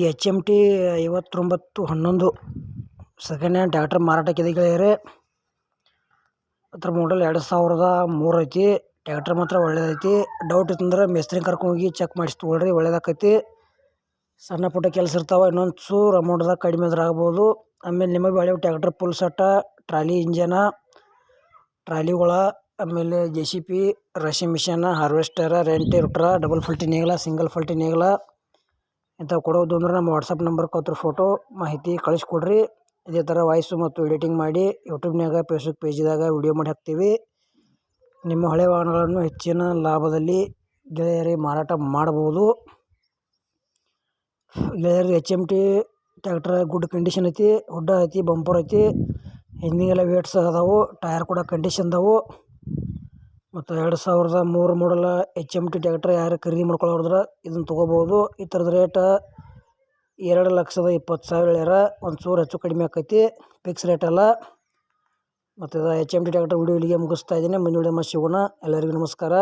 HMT 5911 second hand tractor ಮಾರಾಟಕ್ಕಿದೆ ಗೆಳೆಯರೇ. ಅದ್ರ ಮಾಡಲ್ 2003 ಐತಿ. ಟ್ರ್ಯಾಕ್ಟರ್ ಮಾತ್ರ ಒಳ್ಳೇದೈತಿ. ಡೌಟ್ ಇತ್ತಂದ್ರೆ ಮೇಸ್ತ್ರಿ ಕರ್ಕೊಂಡೋಗಿ ಚೆಕ್ ಮಾಡಿಸಿ ತೊಗೊಳ್ರಿ, ಒಳ್ಳೇದಾಕೈತಿ. ಸಣ್ಣ ಪುಟ್ಟ ಕೆಲಸ ಇರ್ತಾವೆ, ಇನ್ನೊಂದು ಚೂರು ಅಮೌಂಟ್ದಾಗ ಕಡಿಮೆ ಆದ್ರೆ ಆಗ್ಬೋದು. ಆಮೇಲೆ ನಿಮಗೆ ಒಳ್ಳೆ ಟ್ರ್ಯಾಕ್ಟರ್ ಫುಲ್ ಸೆಟ್ಟ, ಟ್ರಾಲಿ ಇಂಜನ, ಟ್ರಾಲಿಗಳ, ಆಮೇಲೆ JCB, ರಶಿ ಮಿಷನ್, ಹಾರ್ವೆಸ್ಟರ, ರೆಂಟಿ ರುಟ್ರ, ಡಬಲ್ ಫಲ್ಟಿ ನೇಗಿಲ, ಸಿಂಗಲ್ ಫಲ್ಟಿ ನೇಗಿಲ ಇಂಥವು ಕೊಡೋದು ಅಂದ್ರೆ ನಮ್ಮ ವಾಟ್ಸಪ್ ನಂಬರ್ಗೆ ಅದ್ರ ಫೋಟೋ ಮಾಹಿತಿ ಕಳಿಸ್ಕೊಡ್ರಿ. ಇದೇ ಥರ ವಾಯ್ಸು ಮತ್ತು ಎಡಿಟಿಂಗ್ ಮಾಡಿ ಯೂಟ್ಯೂಬ್ನಾಗ, ಫೇಸ್ಬುಕ್ ಪೇಜಿದಾಗ ವಿಡಿಯೋ ಮಾಡಿ ಹಾಕ್ತೀವಿ. ನಿಮ್ಮ ಹಳೆ ವಾಹನಗಳನ್ನು ಹೆಚ್ಚಿನ ಲಾಭದಲ್ಲಿ ಗೆಳೆಯರಿ ಮಾರಾಟ ಮಾಡ್ಬೋದು. ಗೆಳೆಯರಿ HMT ಟ್ರ್ಯಾಕ್ಟರ್ ಗುಡ್ ಕಂಡೀಷನ್ ಐತಿ, ಹುಡ್ಡ ಐತಿ, ಬಂಪರ್ ಐತಿ, ಹಿಂದಿಗೆಲ್ಲ ವೇಟ್ಸ್ ಅದಾವು, ಟೈರ್ ಕೂಡ ಕಂಡೀಷನ್ ಅದಾವು. ಮತ್ತು 2003 ಮಾಡಲ್ HMT ಟ್ರ್ಯಾಕ್ಟರ್ ಯಾರು ಖರೀದಿ ಮಾಡ್ಕೊಳ್ಳೋದ್ರೆ ಇದನ್ನು ತೊಗೋಬೋದು. ಈ ಥರದ ರೇಟ್ 2,20,000 ಒಂಚೂರು ಹೆಚ್ಚು ಕಡಿಮೆ ಆಕೈತಿ, ಫಿಕ್ಸ್ ರೇಟ್ ಅಲ್ಲ. ಮತ್ತು HMT ಟ್ರ್ಯಾಕ್ಟರ್ ವಿಡಿಯೋ ಇಲ್ಲಿಗೆ ಮುಗಿಸ್ತಾ ಇದ್ದೀನಿ. ಮುಂದಿನ ವಿಡಿಯೋ ಸಿಗೋಣ. ಎಲ್ಲರಿಗೂ ನಮಸ್ಕಾರ.